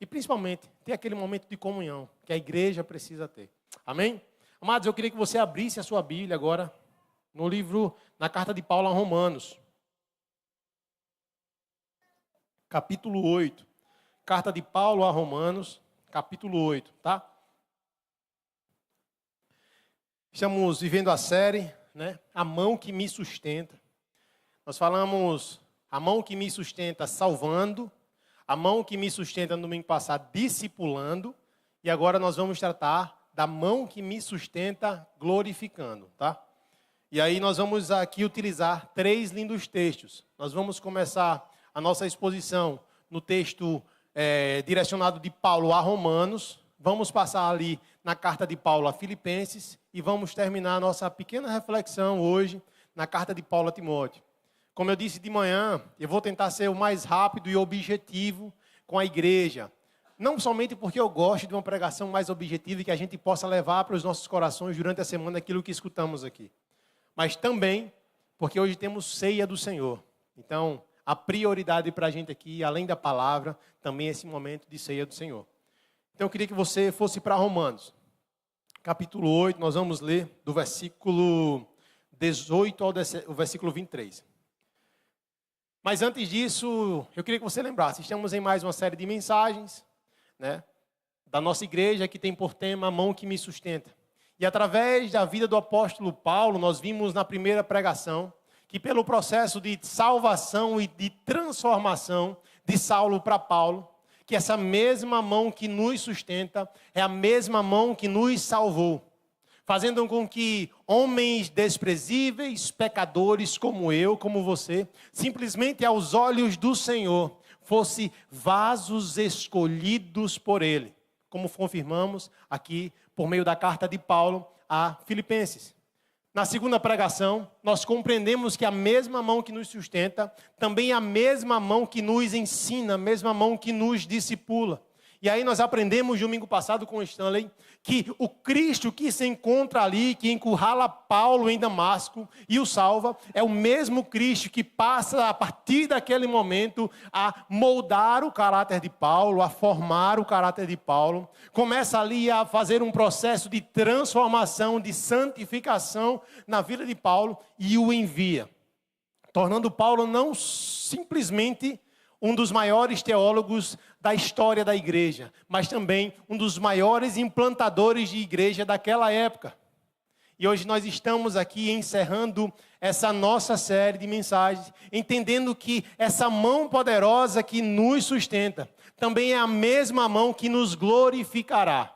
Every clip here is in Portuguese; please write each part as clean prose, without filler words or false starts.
e principalmente ter aquele momento de comunhão que a igreja precisa ter. Amém? Amados, eu queria que você abrisse a sua Bíblia agora no livro, na carta de Paulo a Romanos. Capítulo 8. Carta de Paulo a Romanos, capítulo 8, tá? Estamos vivendo a série, né? A mão que me sustenta. Nós falamos a mão que me sustenta salvando, a mão que me sustenta no domingo passado discipulando, e agora nós vamos tratar da mão que me sustenta glorificando, tá? E aí nós vamos aqui utilizar 3 lindos textos. Nós vamos começar a nossa exposição no texto direcionado de Paulo a Romanos. Vamos passar ali na carta de Paulo a Filipenses e vamos terminar a nossa pequena reflexão hoje na carta de Paulo a Timóteo. Como eu disse de manhã, eu vou tentar ser o mais rápido e objetivo com a igreja. Não somente porque eu gosto de uma pregação mais objetiva e que a gente possa levar para os nossos corações durante a semana aquilo que escutamos aqui. Mas também porque hoje temos ceia do Senhor. Então, a prioridade para a gente aqui, além da palavra, também é esse momento de ceia do Senhor. Então, eu queria que você fosse para Romanos. Capítulo 8, nós vamos ler do versículo 18 ao versículo 23. Mas antes disso, eu queria que você lembrasse, estamos em mais uma série de mensagens, né, da nossa igreja que tem por tema a mão que me sustenta. E através da vida do apóstolo Paulo, nós vimos na primeira pregação que pelo processo de salvação e de transformação de Saulo para Paulo, que essa mesma mão que nos sustenta é a mesma mão que nos salvou, fazendo com que homens desprezíveis, pecadores como eu, como você, simplesmente aos olhos do Senhor, fossem vasos escolhidos por Ele, como confirmamos aqui por meio da carta de Paulo a Filipenses. Na segunda pregação, nós compreendemos que a mesma mão que nos sustenta, também é a mesma mão que nos ensina, a mesma mão que nos discipula. E aí nós aprendemos domingo passado com Stanley que o Cristo que se encontra ali, que encurrala Paulo em Damasco e o salva, é o mesmo Cristo que passa a partir daquele momento a moldar o caráter de Paulo, a formar o caráter de Paulo. Começa ali a fazer um processo de transformação, de santificação na vida de Paulo e o envia, tornando Paulo não simplesmente um dos maiores teólogos da história da igreja, mas também um dos maiores implantadores de igreja daquela época. E hoje nós estamos aqui encerrando essa nossa série de mensagens, entendendo que essa mão poderosa que nos sustenta, também é a mesma mão que nos glorificará.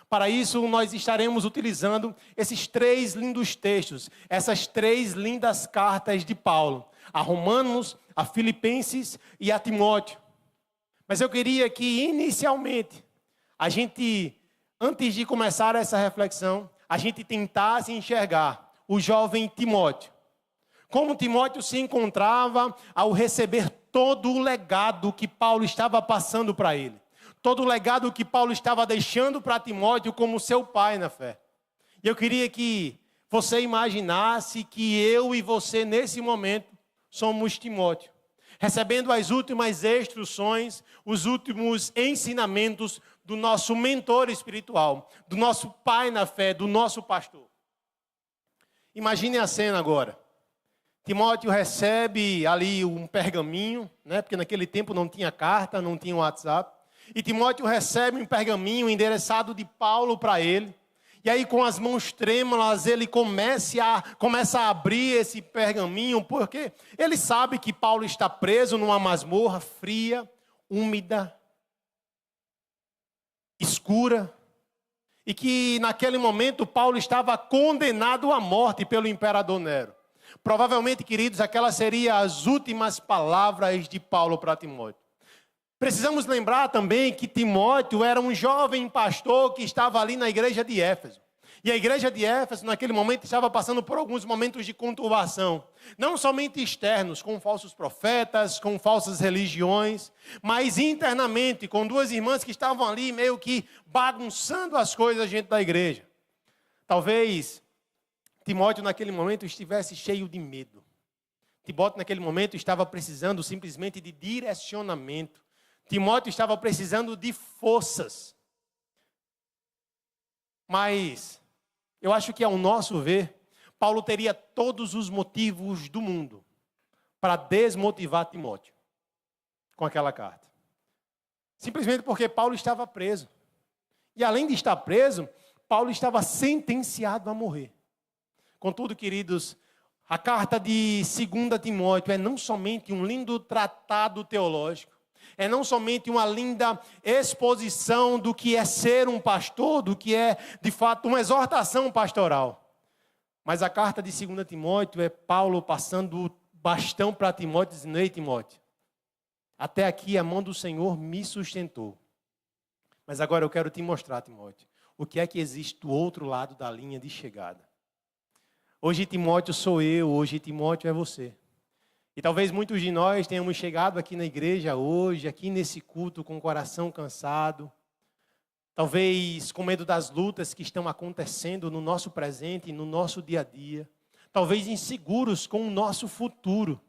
Para isso, nós estaremos utilizando esses 3 lindos textos, essas 3 lindas cartas de Paulo, a Romanos, a Filipenses e a Timóteo. Mas eu queria que, inicialmente, a gente, antes de começar essa reflexão, a gente tentasse enxergar o jovem Timóteo. Como Timóteo se encontrava ao receber todo o legado que Paulo estava passando para ele. Todo o legado que Paulo estava deixando para Timóteo como seu pai na fé. E eu queria que você imaginasse que eu e você, nesse momento, somos Timóteo, recebendo as últimas instruções, os últimos ensinamentos do nosso mentor espiritual, do nosso pai na fé, do nosso pastor. Imagine a cena agora. Timóteo recebe ali um pergaminho, né? Porque naquele tempo não tinha carta, não tinha WhatsApp. E Timóteo recebe um pergaminho endereçado de Paulo para ele. E aí com as mãos trêmulas ele começa a abrir esse pergaminho, porque ele sabe que Paulo está preso numa masmorra fria, úmida, escura. E que naquele momento Paulo estava condenado à morte pelo imperador Nero. Provavelmente, queridos, aquelas seriam as últimas palavras de Paulo para Timóteo. Precisamos lembrar também que Timóteo era um jovem pastor que estava ali na igreja de Éfeso. E a igreja de Éfeso, naquele momento, estava passando por alguns momentos de conturbação. Não somente externos, com falsos profetas, com falsas religiões, mas internamente, com 2 irmãs que estavam ali meio que bagunçando as coisas dentro da igreja. Talvez Timóteo, naquele momento, estivesse cheio de medo. Timóteo, naquele momento, estava precisando simplesmente de direcionamento. Timóteo estava precisando de forças. Mas eu acho que, ao nosso ver, Paulo teria todos os motivos do mundo para desmotivar Timóteo com aquela carta. Simplesmente porque Paulo estava preso. E além de estar preso, Paulo estava sentenciado a morrer. Contudo, queridos, a carta de 2 Timóteo é não somente um lindo tratado teológico, é não somente uma linda exposição do que é ser um pastor, do que é, de fato, uma exortação pastoral. Mas a carta de 2 Timóteo é Paulo passando o bastão para Timóteo, dizendo: ei, Timóteo, até aqui a mão do Senhor me sustentou. Mas agora eu quero te mostrar, Timóteo, o que é que existe do outro lado da linha de chegada. Hoje Timóteo sou eu, hoje Timóteo é você. E talvez muitos de nós tenhamos chegado aqui na igreja hoje, aqui nesse culto, com o coração cansado. Talvez com medo das lutas que estão acontecendo no nosso presente e no nosso dia a dia. Talvez inseguros com o nosso futuro.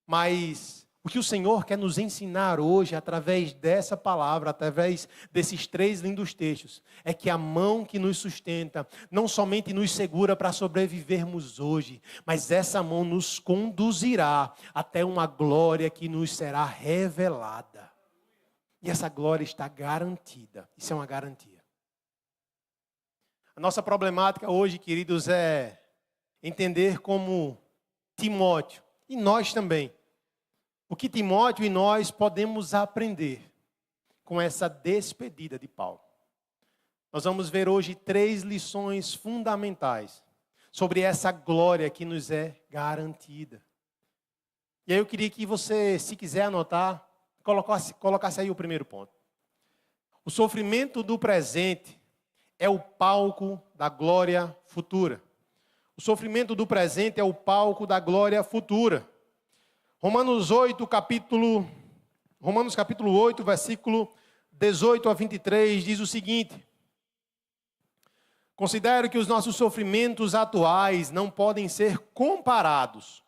Mas o que o Senhor quer nos ensinar hoje, através dessa palavra, através desses 3 lindos textos, é que a mão que nos sustenta, não somente nos segura para sobrevivermos hoje, mas essa mão nos conduzirá até uma glória que nos será revelada. E essa glória está garantida. Isso é uma garantia. A nossa problemática hoje, queridos, é entender como Timóteo, e nós também, o que Timóteo e nós podemos aprender com essa despedida de Paulo. Nós vamos ver hoje 3 lições fundamentais sobre essa glória que nos é garantida. E aí eu queria que você, se quiser anotar, colocasse aí o primeiro ponto. O sofrimento do presente é o palco da glória futura. O sofrimento do presente é o palco da glória futura. Romanos capítulo 8, versículo 18 a 23, diz o seguinte: considero que os nossos sofrimentos atuais não podem ser comparados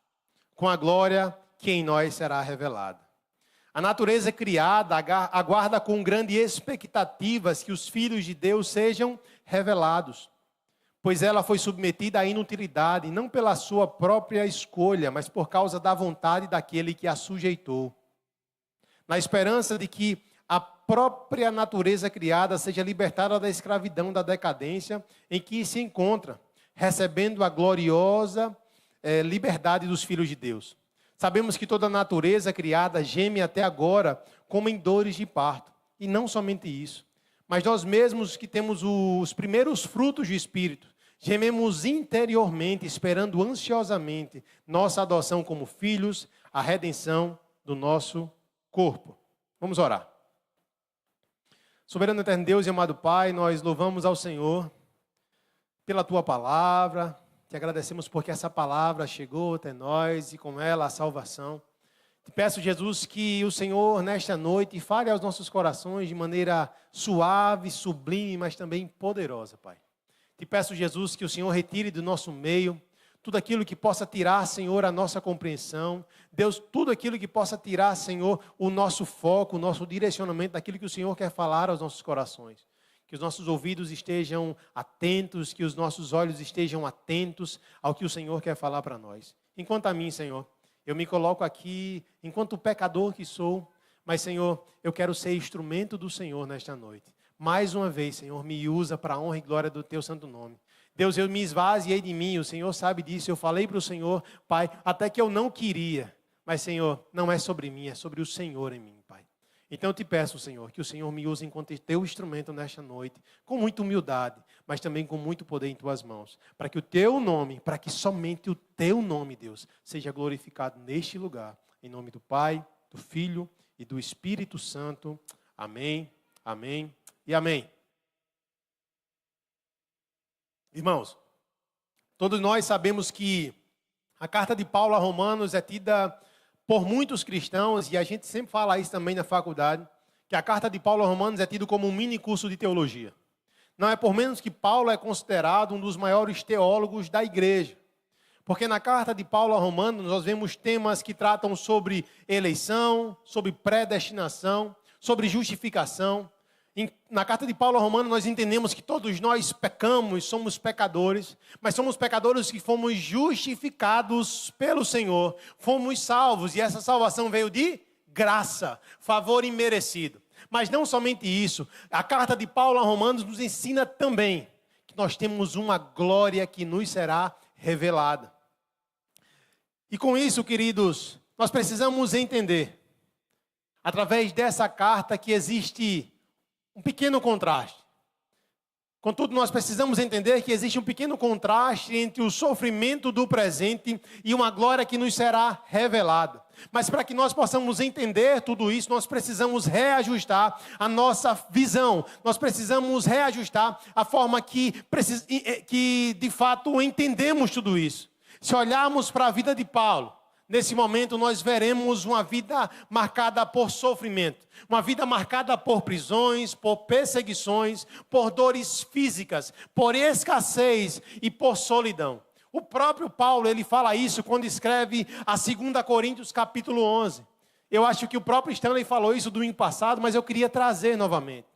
com a glória que em nós será revelada. A natureza criada aguarda com grande expectativas que os filhos de Deus sejam revelados. Pois ela foi submetida à inutilidade, não pela sua própria escolha, mas por causa da vontade daquele que a sujeitou. Na esperança de que a própria natureza criada seja libertada da escravidão, da decadência em que se encontra, recebendo a gloriosa liberdade dos filhos de Deus. Sabemos que toda a natureza criada geme até agora como em dores de parto. E não somente isso, mas nós mesmos que temos os primeiros frutos do Espírito, gememos interiormente, esperando ansiosamente nossa adoção como filhos, a redenção do nosso corpo. Vamos orar. Soberano eterno Deus e amado Pai, nós louvamos ao Senhor pela Tua palavra. Te agradecemos porque essa palavra chegou até nós e com ela a salvação. Te peço, Jesus, que o Senhor, nesta noite, fale aos nossos corações de maneira suave, sublime, mas também poderosa, Pai. Te peço, Jesus, que o Senhor retire do nosso meio tudo aquilo que possa tirar, Senhor, a nossa compreensão. Deus, tudo aquilo que possa tirar, Senhor, o nosso foco, o nosso direcionamento daquilo que o Senhor quer falar aos nossos corações. Que os nossos ouvidos estejam atentos, que os nossos olhos estejam atentos ao que o Senhor quer falar para nós. Enquanto a mim, Senhor, eu me coloco aqui enquanto pecador que sou, mas, Senhor, eu quero ser instrumento do Senhor nesta noite. Mais uma vez, Senhor, me usa para a honra e glória do Teu santo nome. Deus, eu me esvaziei de mim, o Senhor sabe disso. Eu falei para o Senhor, Pai, até que eu não queria. Mas, Senhor, não é sobre mim, é sobre o Senhor em mim, Pai. Então eu te peço, Senhor, que o Senhor me use enquanto Teu instrumento nesta noite, com muita humildade, mas também com muito poder em Tuas mãos. Para que o Teu nome, para que somente o Teu nome, Deus, seja glorificado neste lugar. Em nome do Pai, do Filho e do Espírito Santo. Amém, amém e amém. Irmãos, todos nós sabemos que a carta de Paulo a Romanos é tida por muitos cristãos, e a gente sempre fala isso também na faculdade, que a carta de Paulo a Romanos é tida como um mini curso de teologia. Não é por menos que Paulo é considerado um dos maiores teólogos da igreja. Porque na carta de Paulo a Romanos nós vemos temas que tratam sobre eleição, sobre predestinação, sobre justificação. Na carta de Paulo a Romanos nós entendemos que todos nós pecamos, somos pecadores, mas somos pecadores que fomos justificados pelo Senhor, fomos salvos e essa salvação veio de graça, favor imerecido. Mas não somente isso, a carta de Paulo a Romanos nos ensina também que nós temos uma glória que nos será revelada. E com isso, queridos, nós precisamos entender, através dessa carta, que existe um pequeno contraste. Contudo, nós precisamos entender que existe um pequeno contraste entre o sofrimento do presente e uma glória que nos será revelada. Mas para que nós possamos entender tudo isso, nós precisamos reajustar a nossa visão. Nós precisamos reajustar a forma que de fato entendemos tudo isso. Se olharmos para a vida de Paulo, nesse momento nós veremos uma vida marcada por sofrimento, uma vida marcada por prisões, por perseguições, por dores físicas, por escassez e por solidão. O próprio Paulo, ele fala isso quando escreve a 2 Coríntios capítulo 11. Eu acho que o próprio Stanley falou isso domingo passado, mas eu queria trazer novamente.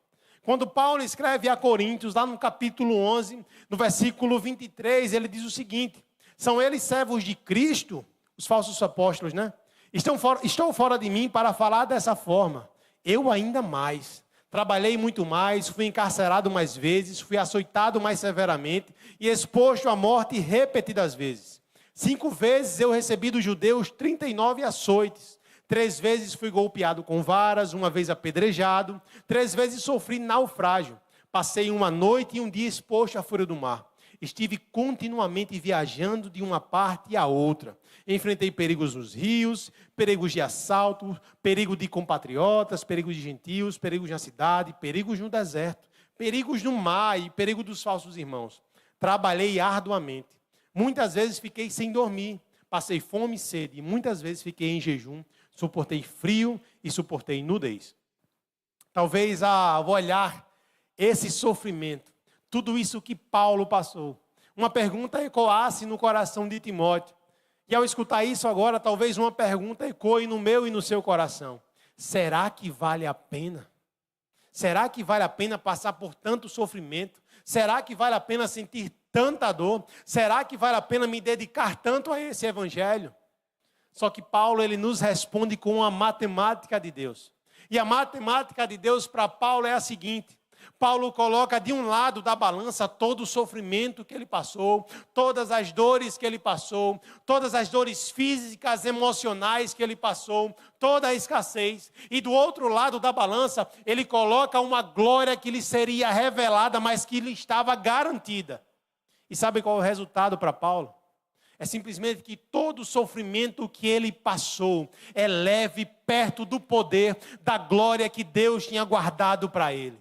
Quando Paulo escreve a Coríntios, lá no capítulo 11, no versículo 23, ele diz o seguinte: são eles servos de Cristo, os falsos apóstolos, né? Estou fora de mim para falar dessa forma. Eu ainda mais. Trabalhei muito mais, fui encarcerado mais vezes, fui açoitado mais severamente e exposto à morte repetidas vezes. 5 vezes eu recebi dos judeus 39 açoites. 3 vezes fui golpeado com varas, 1 vez apedrejado. 3 vezes sofri naufrágio. Passei 1 noite e 1 dia exposto à fúria do mar. Estive continuamente viajando de uma parte à outra. Enfrentei perigos nos rios, perigos de assalto, perigo de compatriotas, perigos de gentios, perigos na cidade, perigos no deserto, perigos no mar e perigo dos falsos irmãos. Trabalhei arduamente. Muitas vezes fiquei sem dormir. Passei fome e sede. E muitas vezes fiquei em jejum. Suportei frio e suportei nudez. Talvez ao olhar esse sofrimento, tudo isso que Paulo passou, uma pergunta ecoasse no coração de Timóteo. E ao escutar isso agora, talvez uma pergunta ecoe no meu e no seu coração. Será que vale a pena? Será que vale a pena passar por tanto sofrimento? Será que vale a pena sentir tanta dor? Será que vale a pena me dedicar tanto a esse evangelho? Só que Paulo, ele nos responde com a matemática de Deus. E a matemática de Deus para Paulo é a seguinte: Paulo coloca de um lado da balança todo o sofrimento que ele passou, todas as dores que ele passou, todas as dores físicas, emocionais que ele passou, toda a escassez. E do outro lado da balança, ele coloca uma glória que lhe seria revelada, mas que lhe estava garantida. E sabe qual é o resultado para Paulo? É simplesmente que todo o sofrimento que ele passou é leve perto do poder, da glória que Deus tinha guardado para ele.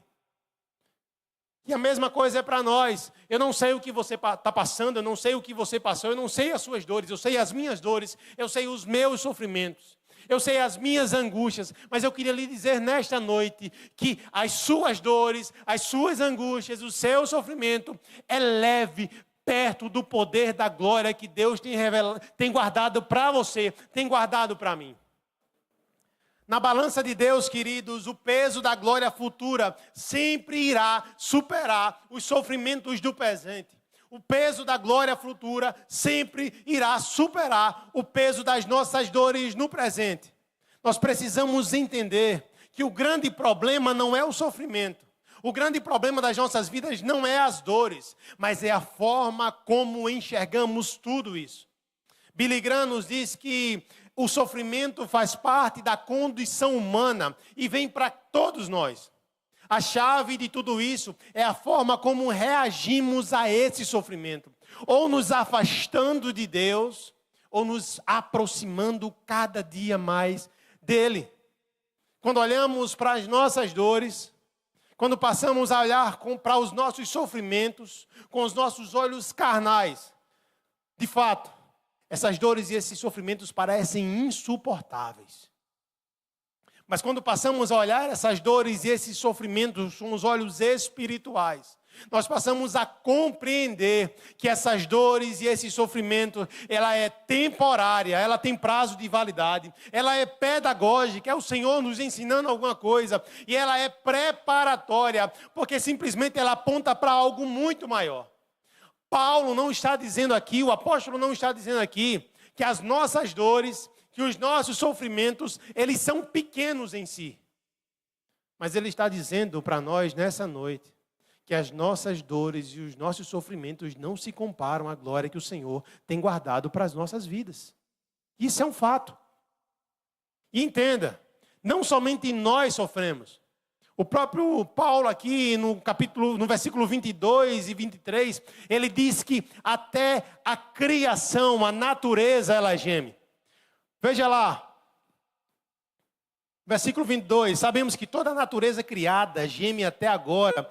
E a mesma coisa é para nós. Eu não sei o que você está passando, eu não sei o que você passou, eu não sei as suas dores, eu sei as minhas dores, eu sei os meus sofrimentos, eu sei as minhas angústias, mas eu queria lhe dizer nesta noite que as suas dores, as suas angústias, o seu sofrimento é leve perto do poder da glória que Deus tem guardado para você, tem guardado para mim. Na balança de Deus, queridos, o peso da glória futura sempre irá superar os sofrimentos do presente. O peso da glória futura sempre irá superar o peso das nossas dores no presente. Nós precisamos entender que o grande problema não é o sofrimento. O grande problema das nossas vidas não é as dores, mas é a forma como enxergamos tudo isso. Billy Graham nos diz que o sofrimento faz parte da condição humana e vem para todos nós. A chave de tudo isso é a forma como reagimos a esse sofrimento. Ou nos afastando de Deus, ou nos aproximando cada dia mais dele. Quando olhamos para as nossas dores, quando passamos a olhar para os nossos sofrimentos com os nossos olhos carnais, de fato, essas dores e esses sofrimentos parecem insuportáveis. Mas quando passamos a olhar essas dores e esses sofrimentos com os olhos espirituais, Nós passamos a compreender que essas dores e esse sofrimento, ela é temporária, ela tem prazo de validade, ela é pedagógica, é o Senhor nos ensinando alguma coisa, e ela é preparatória, porque simplesmente ela aponta para algo muito maior. Paulo não está dizendo aqui, o apóstolo não está dizendo aqui, que as nossas dores, que os nossos sofrimentos, eles são pequenos em si. Mas ele está dizendo para nós nessa noite, que as nossas dores e os nossos sofrimentos não se comparam à glória que o Senhor tem guardado para as nossas vidas. Isso é um fato. E entenda, não somente nós sofremos. O próprio Paulo aqui no versículo 22 e 23, ele diz que até a criação, a natureza, ela geme. Veja lá. Versículo 22, sabemos que toda a natureza criada geme até agora,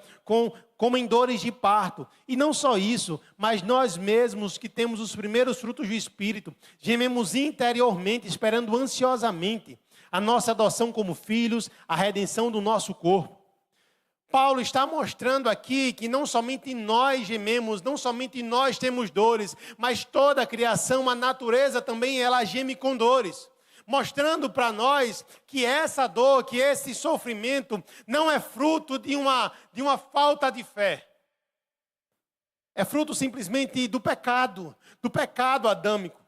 como em dores de parto. E não só isso, mas nós mesmos que temos os primeiros frutos do Espírito, gememos interiormente, esperando ansiosamente a nossa adoção como filhos, a redenção do nosso corpo. Paulo está mostrando aqui que não somente nós gememos, não somente nós temos dores, mas toda a criação, a natureza também, ela geme com dores. Mostrando para nós que essa dor, que esse sofrimento não é fruto de uma falta de fé. É fruto simplesmente do pecado adâmico.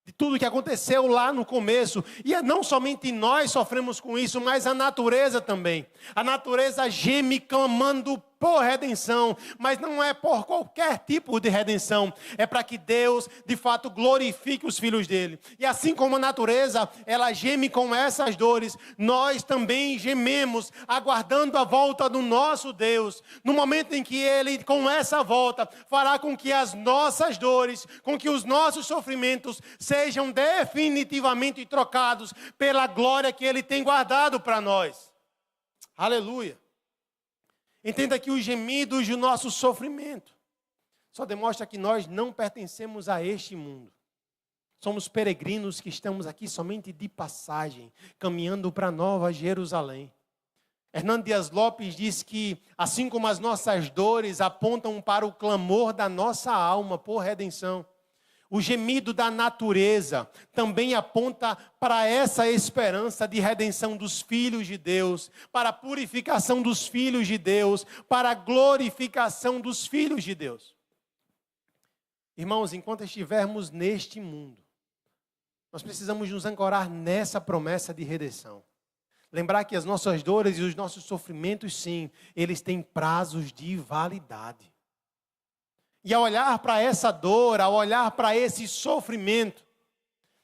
De tudo que aconteceu lá no começo. E não somente nós sofremos com isso, mas a natureza também. A natureza geme clamando por redenção, mas não é por qualquer tipo de redenção. É para que Deus, de fato, glorifique os filhos dele. E assim como a natureza, ela geme com essas dores, nós também gememos, aguardando a volta do nosso Deus. No momento em que ele, com essa volta, fará com que as nossas dores, com que os nossos sofrimentos sejam definitivamente trocados pela glória que ele tem guardado para nós. Aleluia. Entenda que os gemidos do nosso sofrimento só demonstra que nós não pertencemos a este mundo. Somos peregrinos que estamos aqui somente de passagem, caminhando para Nova Jerusalém. Hernando Dias Lopes diz que, assim como as nossas dores apontam para o clamor da nossa alma por redenção, o gemido da natureza também aponta para essa esperança de redenção dos filhos de Deus, para a purificação dos filhos de Deus, para a glorificação dos filhos de Deus. Irmãos, enquanto estivermos neste mundo, nós precisamos nos ancorar nessa promessa de redenção. Lembrar que as nossas dores e os nossos sofrimentos, sim, eles têm prazos de validade. E ao olhar para essa dor, ao olhar para esse sofrimento,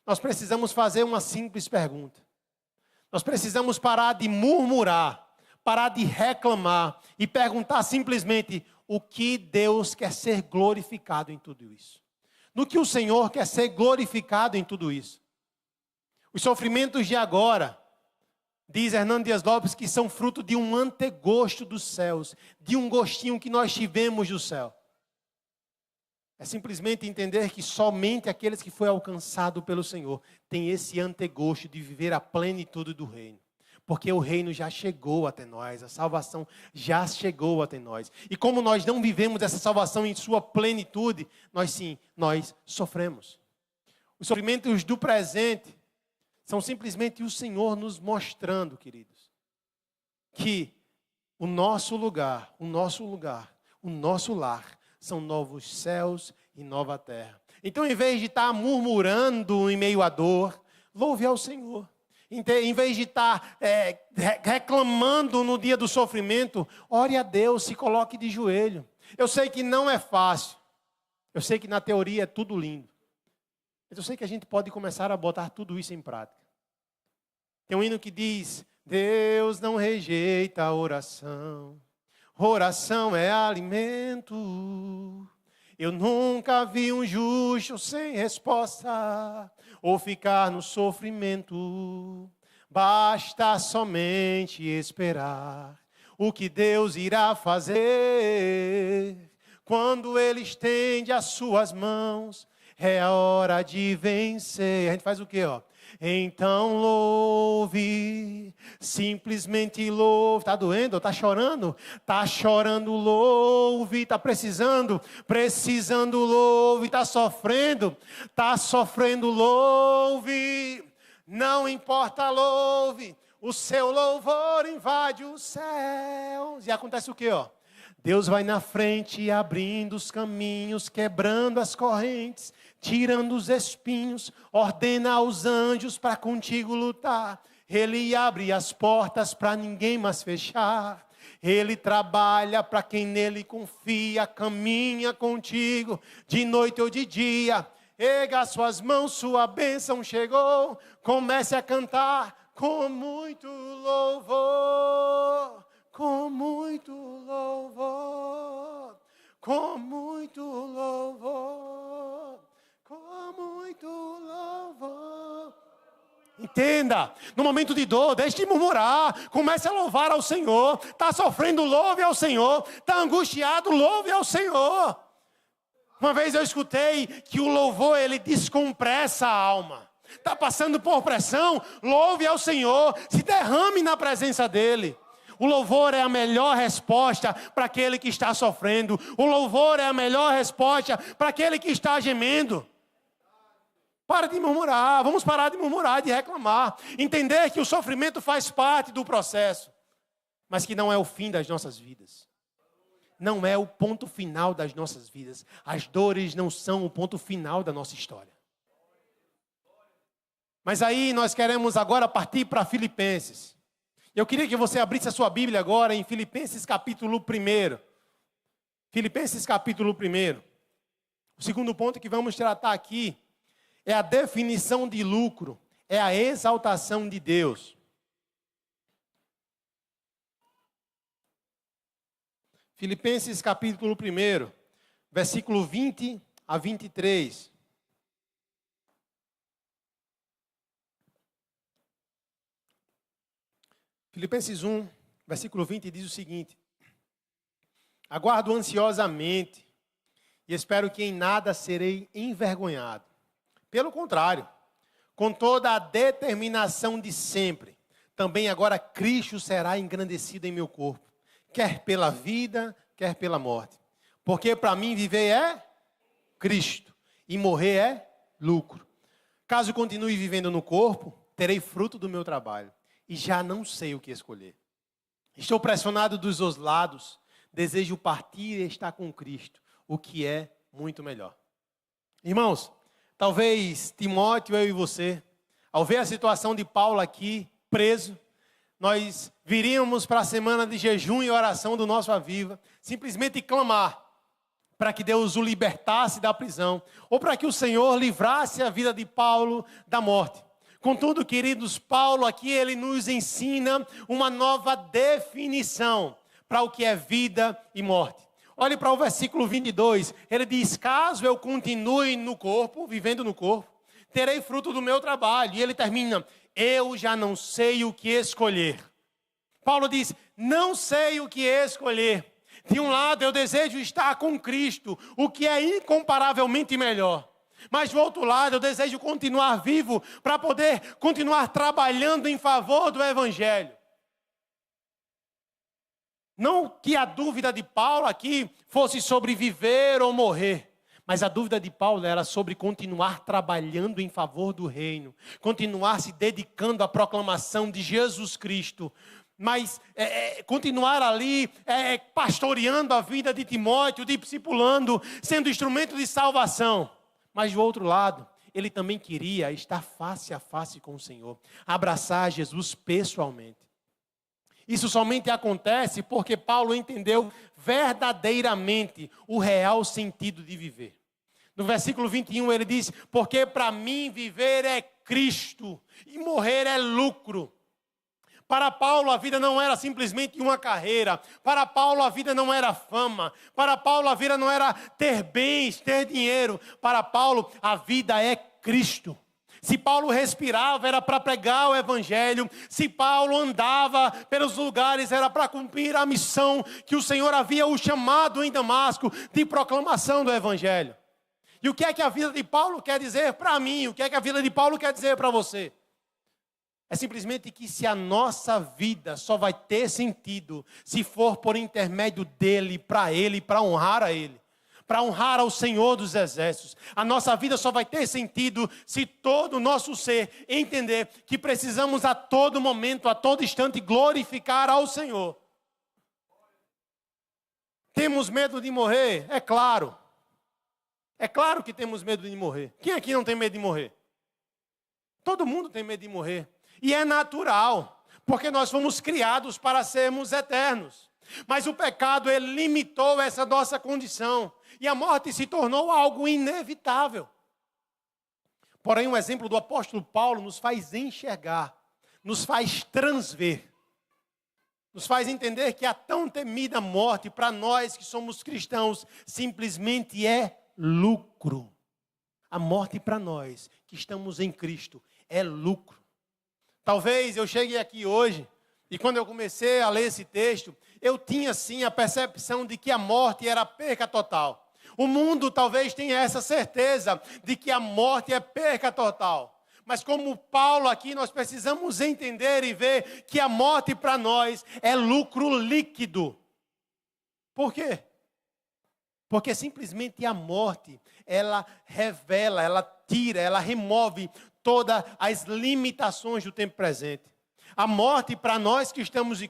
nós precisamos fazer uma simples pergunta. Nós precisamos parar de murmurar, parar de reclamar e perguntar simplesmente o que Deus quer ser glorificado em tudo isso. No que o Senhor quer ser glorificado em tudo isso. Os sofrimentos de agora, diz Hernando Dias Lopes, que são fruto de um antegosto dos céus, de um gostinho que nós tivemos do céu. É simplesmente entender que somente aqueles que foram alcançados pelo Senhor têm esse antegosto de viver a plenitude do reino. Porque o reino já chegou até nós, a salvação já chegou até nós. E como nós não vivemos essa salvação em sua plenitude, nós sofremos. Os sofrimentos do presente são simplesmente o Senhor nos mostrando, queridos, que o nosso lugar, o nosso lar, são novos céus e nova terra. Então, em vez de estar murmurando em meio à dor, louve ao Senhor. Em vez de estar reclamando no dia do sofrimento, ore a Deus, se coloque de joelho. Eu sei que não é fácil. Eu sei que na teoria é tudo lindo. Mas eu sei que a gente pode começar a botar tudo isso em prática. Tem um hino que diz: Deus não rejeita a oração. Oração é alimento. Eu nunca vi um justo sem resposta ou ficar no sofrimento. Basta somente esperar o que Deus irá fazer. Quando Ele estende as suas mãos, é a hora de vencer. A gente faz o quê? Então louve, simplesmente louve. Está doendo? Está chorando? Está chorando, louve. Está precisando? Precisando, louve. Está sofrendo? Está sofrendo, louve. Não importa, louve. O seu louvor invade os céus. E acontece o quê, ó? Deus vai na frente, abrindo os caminhos, quebrando as correntes, tirando os espinhos, ordena aos anjos para contigo lutar. Ele abre as portas para ninguém mais fechar. Ele trabalha para quem nele confia, caminha contigo, de noite ou de dia. Erga as suas mãos, sua bênção chegou. Comece a cantar com muito louvor. Com muito louvor, com muito louvor, com muito louvor. Entenda, no momento de dor, deixe de murmurar, comece a louvar ao Senhor. Está sofrendo, louve ao Senhor. Está angustiado, louve ao Senhor. Uma vez eu escutei que o louvor, ele descompressa a alma. Está passando por pressão, louve ao Senhor, se derrame na presença dEle. O louvor é a melhor resposta para aquele que está sofrendo. O louvor é a melhor resposta para aquele que está gemendo. Para de murmurar, vamos parar de murmurar, de reclamar. Entender que o sofrimento faz parte do processo, mas que não é o fim das nossas vidas. Não é o ponto final das nossas vidas. As dores não são o ponto final da nossa história. Mas aí nós queremos agora partir para Filipenses. Eu queria que você abrisse a sua Bíblia agora em Filipenses capítulo 1. Filipenses capítulo 1. O segundo ponto que vamos tratar aqui é a definição de lucro, é a exaltação de Deus. Filipenses capítulo 1, versículo 20 a 23. Filipenses 1, versículo 20 diz o seguinte: aguardo ansiosamente e espero que em nada serei envergonhado. Pelo contrário, com toda a determinação de sempre, também agora Cristo será engrandecido em meu corpo, quer pela vida, quer pela morte. Porque para mim viver é Cristo e morrer é lucro. Caso continue vivendo no corpo, terei fruto do meu trabalho. E já não sei o que escolher. Estou pressionado dos dois lados. Desejo partir e estar com Cristo, o que é muito melhor. Irmãos, talvez Timóteo, eu e você, ao ver a situação de Paulo aqui, preso, nós viríamos para a semana de jejum e oração do nosso Aviva, simplesmente clamar para que Deus o libertasse da prisão, ou para que o Senhor livrasse a vida de Paulo da morte. Contudo, queridos, Paulo aqui, ele nos ensina uma nova definição para o que é vida e morte. Olhe para o versículo 22, ele diz: caso eu continue no corpo, vivendo no corpo, terei fruto do meu trabalho. E ele termina: eu já não sei o que escolher. Paulo diz: não sei o que escolher. De um lado, eu desejo estar com Cristo, o que é incomparavelmente melhor. Mas do outro lado, eu desejo continuar vivo para poder continuar trabalhando em favor do Evangelho. Não que a dúvida de Paulo aqui fosse sobre viver ou morrer. Mas a dúvida de Paulo era sobre continuar trabalhando em favor do reino. Continuar se dedicando à proclamação de Jesus Cristo. Mas continuar ali pastoreando a vida de Timóteo, discipulando, sendo instrumento de salvação. Mas do outro lado, ele também queria estar face a face com o Senhor. Abraçar Jesus pessoalmente. Isso somente acontece porque Paulo entendeu verdadeiramente o real sentido de viver. No versículo 21 ele diz: porque para mim viver é Cristo e morrer é lucro. Para Paulo a vida não era simplesmente uma carreira. Para Paulo a vida não era fama. Para Paulo a vida não era ter bens, ter dinheiro. Para Paulo a vida é Cristo. Se Paulo respirava, era para pregar o Evangelho. Se Paulo andava pelos lugares, era para cumprir a missão que o Senhor havia o chamado em Damasco de proclamação do Evangelho. E o que é que a vida de Paulo quer dizer para mim? O que é que a vida de Paulo quer dizer para você? É simplesmente que se a nossa vida só vai ter sentido se for por intermédio dele, para honrar a ele, para honrar ao Senhor dos Exércitos. A nossa vida só vai ter sentido se todo o nosso ser entender que precisamos a todo momento, a todo instante glorificar ao Senhor. Temos medo de morrer? É claro. É claro que temos medo de morrer. Quem aqui não tem medo de morrer? Todo mundo tem medo de morrer. E é natural, porque nós fomos criados para sermos eternos. Mas o pecado, ele limitou essa nossa condição. E a morte se tornou algo inevitável. Porém, um exemplo do apóstolo Paulo nos faz enxergar, nos faz transver. Nos faz entender que a tão temida morte, para nós que somos cristãos, simplesmente é lucro. A morte para nós que estamos em Cristo é lucro. Talvez eu chegue aqui hoje, e quando eu comecei a ler esse texto, eu tinha sim a percepção de que a morte era perca total. O mundo talvez tenha essa certeza de que a morte é perca total. Mas como Paulo aqui, nós precisamos entender e ver que a morte para nós é lucro líquido. Por quê? Porque simplesmente a morte, ela revela, ela tira, ela remove todas as limitações do tempo presente. A morte, para nós que estamos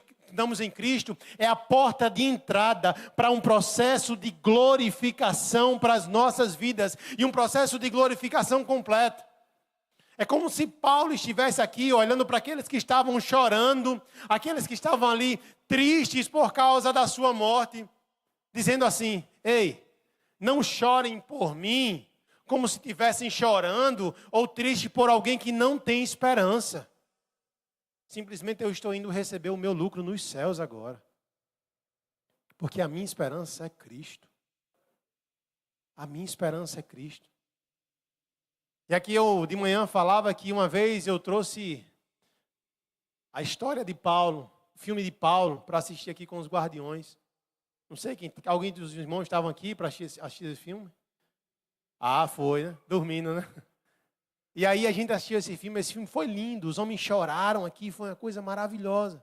em Cristo, é a porta de entrada para um processo de glorificação para as nossas vidas. E um processo de glorificação completo. É como se Paulo estivesse aqui olhando para aqueles que estavam chorando, aqueles que estavam ali tristes por causa da sua morte, dizendo assim: ei, não chorem por mim, como se estivessem chorando ou triste por alguém que não tem esperança. Simplesmente eu estou indo receber o meu lucro nos céus agora. Porque a minha esperança é Cristo. A minha esperança é Cristo. E aqui eu de manhã falava que uma vez eu trouxe a história de Paulo, o filme de Paulo, para assistir aqui com os guardiões. Não sei quem, alguém dos irmãos estavam aqui para assistir esse filme? Ah, foi, né? Dormindo, né? E aí a gente assistiu esse filme foi lindo, os homens choraram aqui, foi uma coisa maravilhosa.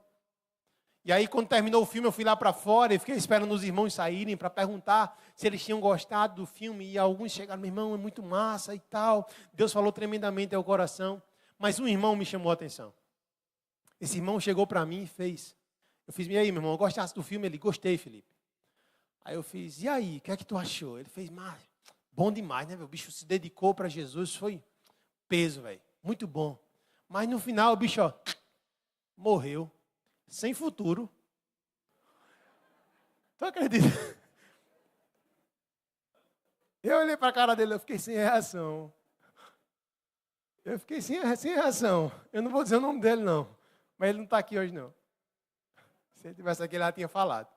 E aí quando terminou o filme eu fui lá para fora e fiquei esperando os irmãos saírem para perguntar se eles tinham gostado do filme. E alguns chegaram: meu irmão, é muito massa e tal. Deus falou tremendamente ao coração. Mas um irmão me chamou a atenção. Esse irmão chegou para mim e fez. Eu fiz: e aí, meu irmão, gostasse do filme? Ele: gostei, Felipe. Aí eu fiz: e aí, o que é que tu achou? Ele fez: mas bom demais, né? O bicho se dedicou para Jesus, foi peso, velho. Muito bom. Mas no final o bicho, ó, morreu. Sem futuro. Tu acredita? Eu olhei para a cara dele, eu fiquei sem reação. Eu fiquei sem reação. Eu não vou dizer o nome dele, não. Mas ele não está aqui hoje, não. Se ele tivesse aqui, ele já tinha falado.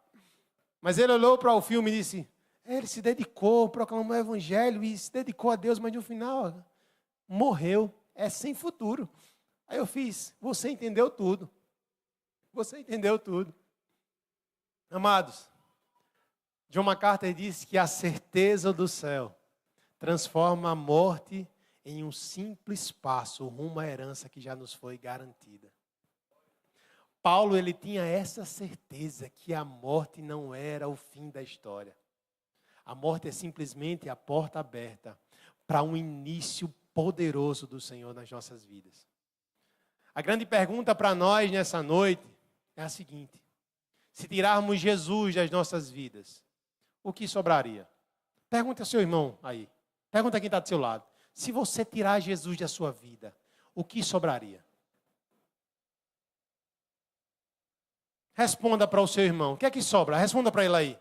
Mas ele olhou para o filme e disse: ele se dedicou, proclamou o evangelho e se dedicou a Deus, mas no final morreu. É sem futuro. Aí eu fiz: você entendeu tudo. Você entendeu tudo. Amados, John MacArthur disse que a certeza do céu transforma a morte em um simples passo rumo à herança que já nos foi garantida. Paulo, ele tinha essa certeza que a morte não era o fim da história. A morte é simplesmente a porta aberta para um início poderoso do Senhor nas nossas vidas. A grande pergunta para nós nessa noite é a seguinte: se tirarmos Jesus das nossas vidas, o que sobraria? Pergunta ao seu irmão aí. Pergunta a quem está do seu lado. Se você tirar Jesus da sua vida, o que sobraria? Responda para o seu irmão. O que é que sobra? Responda para ele aí.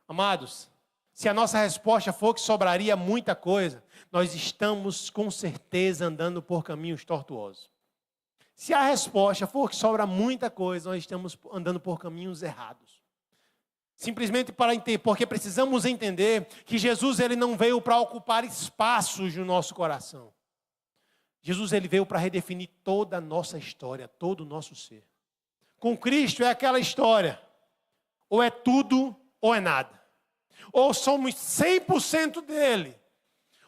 Amados, se a nossa resposta for que sobraria muita coisa, nós estamos com certeza andando por caminhos tortuosos. Se a resposta for que sobra muita coisa, nós estamos andando por caminhos errados. Simplesmente porque precisamos entender que Jesus, ele não veio para ocupar espaços no nosso coração. Jesus, ele veio para redefinir toda a nossa história, todo o nosso ser. Com Cristo é aquela história: ou é tudo ou é nada. Ou somos 100% dele,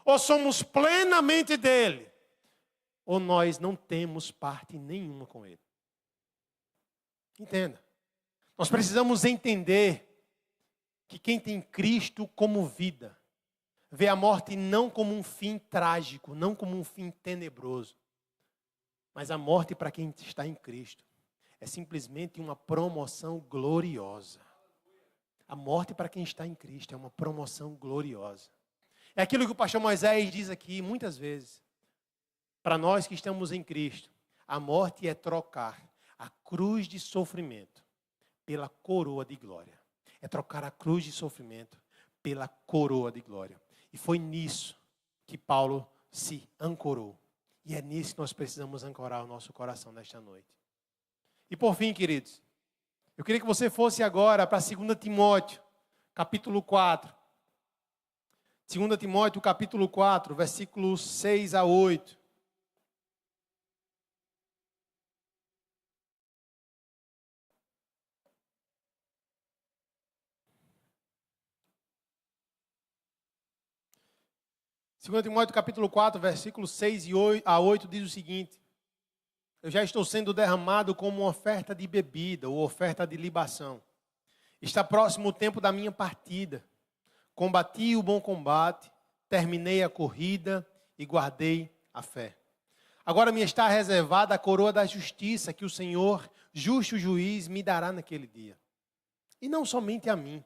ou somos plenamente dele, ou nós não temos parte nenhuma com ele. Entenda. Nós precisamos entender que quem tem Cristo como vida, vê a morte não como um fim trágico, não como um fim tenebroso, mas a morte para quem está em Cristo é simplesmente uma promoção gloriosa. A morte para quem está em Cristo é uma promoção gloriosa. É aquilo que o pastor Moisés diz aqui muitas vezes. Para nós que estamos em Cristo, a morte é trocar a cruz de sofrimento pela coroa de glória. É trocar a cruz de sofrimento pela coroa de glória. E foi nisso que Paulo se ancorou. E é nisso que nós precisamos ancorar o nosso coração nesta noite. E por fim, queridos, eu queria que você fosse agora para 2 Timóteo, capítulo 4. 2 Timóteo, capítulo 4, versículos 6 a 8. Segundo Timóteo capítulo 4, versículos 6 a 8 diz o seguinte: eu já estou sendo derramado como uma oferta de bebida ou oferta de libação. Está próximo o tempo da minha partida. Combati o bom combate, terminei a corrida e guardei a fé. Agora me está reservada a coroa da justiça que o Senhor, justo juiz, me dará naquele dia. E não somente a mim,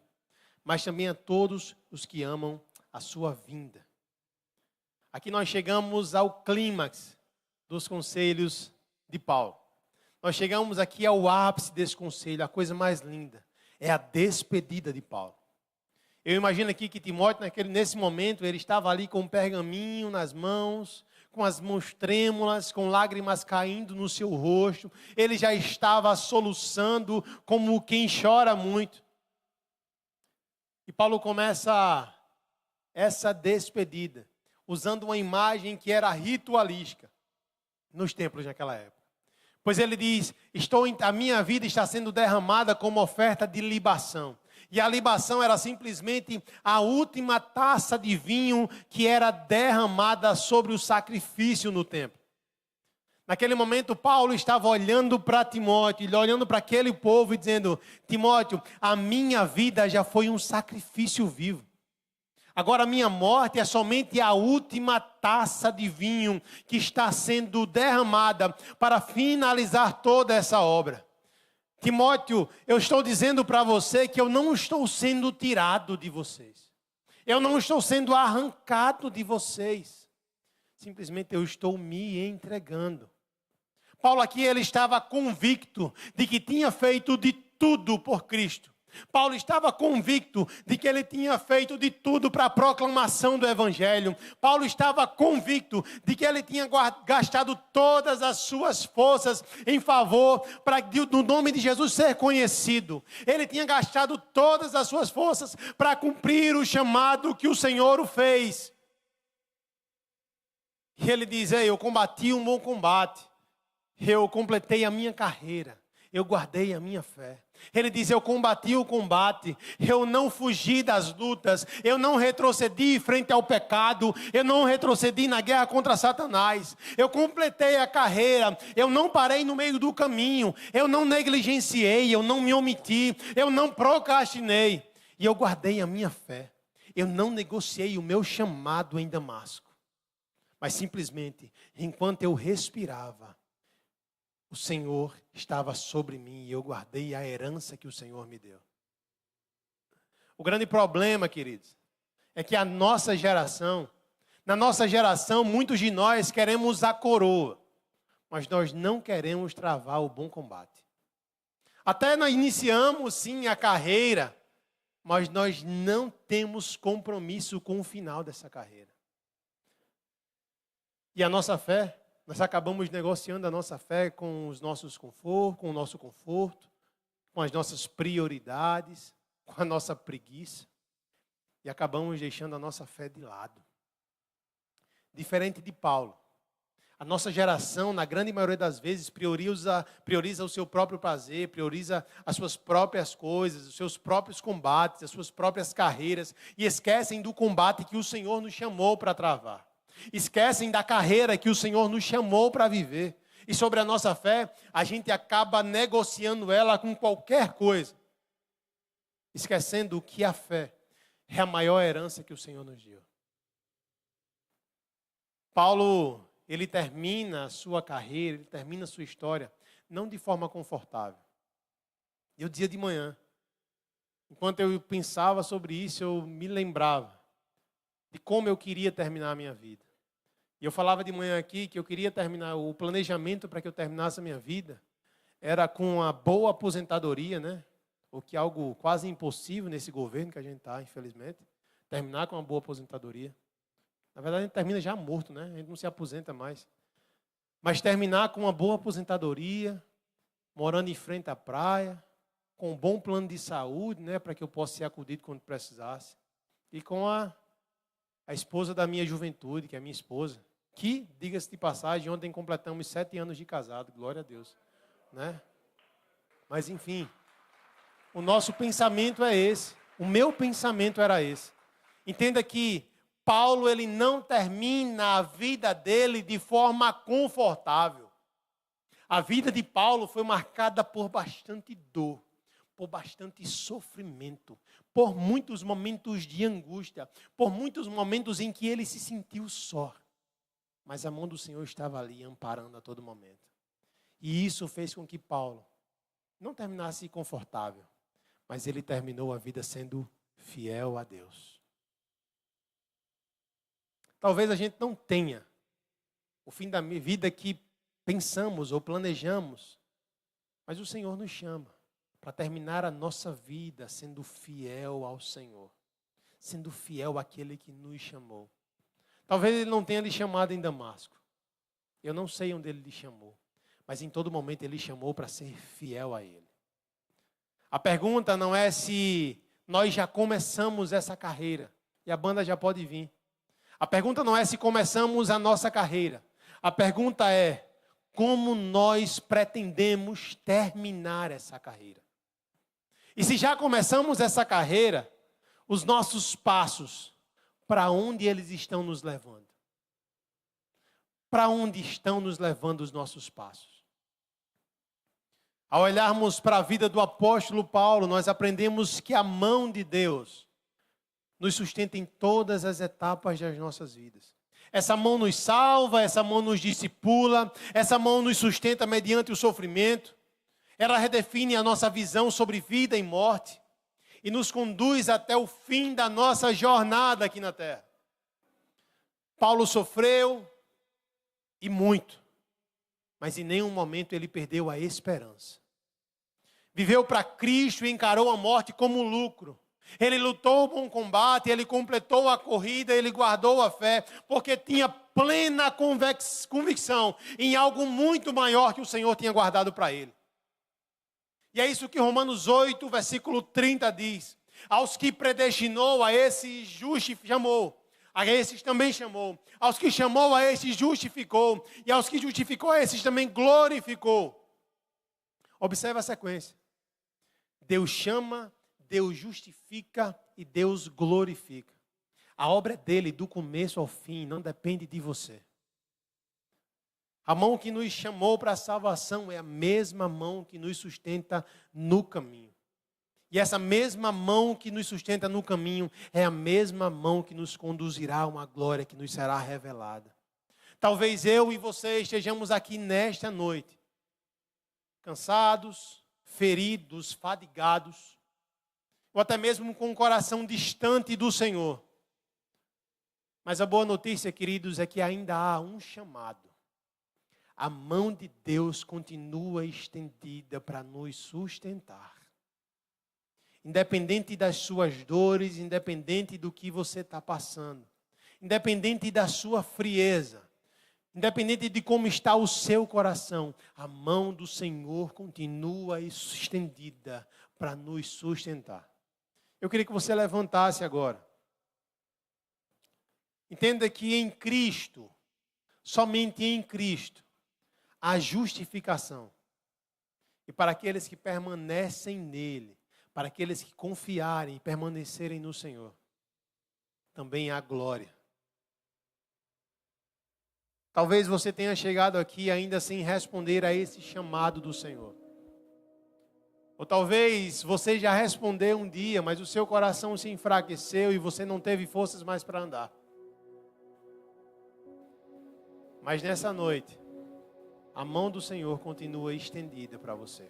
mas também a todos os que amam a sua vinda. Aqui nós chegamos ao clímax dos conselhos de Paulo. Nós chegamos aqui ao ápice desse conselho, a coisa mais linda. É a despedida de Paulo. Eu imagino aqui que Timóteo, nesse momento, ele estava ali com um pergaminho nas mãos, com as mãos trêmulas, com lágrimas caindo no seu rosto. Ele já estava soluçando como quem chora muito. E Paulo começa essa despedida usando uma imagem que era ritualística nos templos naquela época. Pois ele diz, a minha vida está sendo derramada como oferta de libação. E a libação era simplesmente a última taça de vinho que era derramada sobre o sacrifício no templo. Naquele momento, Paulo estava olhando para Timóteo, olhando para aquele povo e dizendo, Timóteo, a minha vida já foi um sacrifício vivo. Agora a minha morte é somente a última taça de vinho que está sendo derramada para finalizar toda essa obra. Timóteo, eu estou dizendo para você que eu não estou sendo tirado de vocês. Eu não estou sendo arrancado de vocês. Simplesmente eu estou me entregando. Paulo aqui ele estava convicto de que tinha feito de tudo por Cristo. Paulo estava convicto de que ele tinha feito de tudo para a proclamação do Evangelho. Paulo estava convicto de que ele tinha gastado todas as suas forças em favor para do nome de Jesus ser conhecido. Ele tinha gastado todas as suas forças para cumprir o chamado que o Senhor o fez. E ele diz, eu combati um bom combate, eu completei a minha carreira, eu guardei a minha fé. Ele diz, eu combati o combate, eu não fugi das lutas, eu não retrocedi frente ao pecado, eu não retrocedi na guerra contra Satanás, eu completei a carreira, eu não parei no meio do caminho, eu não negligenciei, eu não me omiti, eu não procrastinei, e eu guardei a minha fé, eu não negociei o meu chamado em Damasco, mas simplesmente, enquanto eu respirava, o Senhor estava sobre mim e eu guardei a herança que o Senhor me deu. O grande problema, queridos, é que na nossa geração, muitos de nós queremos a coroa, mas nós não queremos travar o bom combate. Até nós iniciamos sim a carreira, mas nós não temos compromisso com o final dessa carreira. E a nossa fé, nós acabamos negociando a nossa fé com os nossos confortos, com o nosso conforto, com as nossas prioridades, com a nossa preguiça. E acabamos deixando a nossa fé de lado. Diferente de Paulo. A nossa geração, na grande maioria das vezes, prioriza o seu próprio prazer, prioriza as suas próprias coisas, os seus próprios combates, as suas próprias carreiras, e esquecem do combate que o Senhor nos chamou para travar. Esquecem da carreira que o Senhor nos chamou para viver. E sobre a nossa fé, a gente acaba negociando ela com qualquer coisa, esquecendo que a fé é a maior herança que o Senhor nos deu. Paulo, ele termina a sua carreira, ele termina a sua história, não de forma confortável. Eu dizia de manhã, enquanto eu pensava sobre isso, eu me lembrava de como eu queria terminar a minha vida. E eu falava de manhã aqui que eu queria terminar, o planejamento para que eu terminasse a minha vida era com uma boa aposentadoria, né? O que é algo quase impossível nesse governo que a gente está, infelizmente. Terminar com uma boa aposentadoria. Na verdade, a gente termina já morto, né? A gente não se aposenta mais. Mas terminar com uma boa aposentadoria, morando em frente à praia, com um bom plano de saúde, né? Para que eu possa ser acudido quando precisasse. E com a esposa da minha juventude, que é a minha esposa. Que, diga-se de passagem, ontem completamos 7 anos de casado. Glória a Deus. Né? Mas, enfim, o nosso pensamento é esse. O meu pensamento era esse. Entenda que Paulo, ele não termina a vida dele de forma confortável. A vida de Paulo foi marcada por bastante dor, por bastante sofrimento, por muitos momentos de angústia, por muitos momentos em que ele se sentiu só. Mas a mão do Senhor estava ali, amparando a todo momento. E isso fez com que Paulo não terminasse confortável, mas ele terminou a vida sendo fiel a Deus. Talvez a gente não tenha o fim da vida que pensamos ou planejamos, mas o Senhor nos chama para terminar a nossa vida sendo fiel ao Senhor, sendo fiel àquele que nos chamou. Talvez Ele não tenha lhe chamado em Damasco. Eu não sei onde Ele lhe chamou, mas em todo momento Ele chamou para ser fiel a Ele. A pergunta não é se nós já começamos essa carreira, e a banda já pode vir. A pergunta não é se começamos a nossa carreira. A pergunta é como nós pretendemos terminar essa carreira. E se já começamos essa carreira, os nossos passos, para onde eles estão nos levando? Para onde estão nos levando os nossos passos? Ao olharmos para a vida do apóstolo Paulo, nós aprendemos que a mão de Deus nos sustenta em todas as etapas das nossas vidas. Essa mão nos salva, essa mão nos discipula, essa mão nos sustenta mediante o sofrimento. Ela redefine a nossa visão sobre vida e morte e nos conduz até o fim da nossa jornada aqui na terra. Paulo sofreu e muito, mas em nenhum momento ele perdeu a esperança. Viveu para Cristo e encarou a morte como um lucro. Ele lutou o bom combate, ele completou a corrida, ele guardou a fé, porque tinha plena convicção em algo muito maior que o Senhor tinha guardado para ele. E é isso que Romanos 8, versículo 30 diz. Aos que predestinou, a esses chamou. A esses também chamou. Aos que chamou, a esses justificou. E aos que justificou, a esses também glorificou. Observe a sequência. Deus chama, Deus justifica e Deus glorifica. A obra é dele, do começo ao fim, não depende de você. A mão que nos chamou para a salvação é a mesma mão que nos sustenta no caminho. E essa mesma mão que nos sustenta no caminho é a mesma mão que nos conduzirá a uma glória que nos será revelada. Talvez eu e você estejamos aqui nesta noite, cansados, feridos, fadigados, ou até mesmo com o coração distante do Senhor. Mas a boa notícia, queridos, é que ainda há um chamado. A mão de Deus continua estendida para nos sustentar. Independente das suas dores, independente do que você está passando, independente da sua frieza, independente de como está o seu coração, a mão do Senhor continua estendida para nos sustentar. Eu queria que você levantasse agora. Entenda que em Cristo somente em Cristo a justificação. E para aqueles que permanecem nele, para aqueles que confiarem e permanecerem no Senhor, também há glória. Talvez você tenha chegado aqui ainda sem responder a esse chamado do Senhor. Ou talvez você já respondeu um dia, mas o seu coração se enfraqueceu e você não teve forças mais para andar. Mas nessa noite, a mão do Senhor continua estendida para você.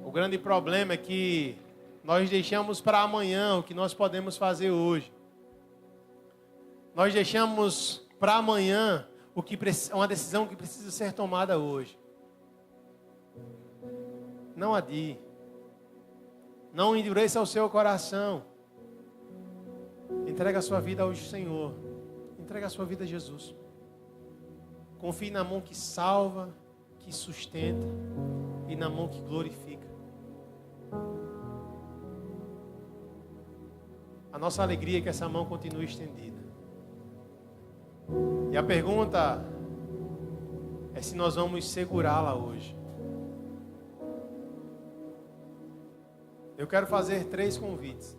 O grande problema é que nós deixamos para amanhã o que nós podemos fazer hoje. Nós deixamos para amanhã uma decisão que precisa ser tomada hoje. Não adie. Não endureça o seu coração. Entrega a sua vida ao Senhor. Entrega a sua vida a Jesus. Confie na mão que salva, que sustenta e na mão que glorifica. A nossa alegria é que essa mão continue estendida. E a pergunta é se nós vamos segurá-la hoje. Eu quero fazer 3 convites.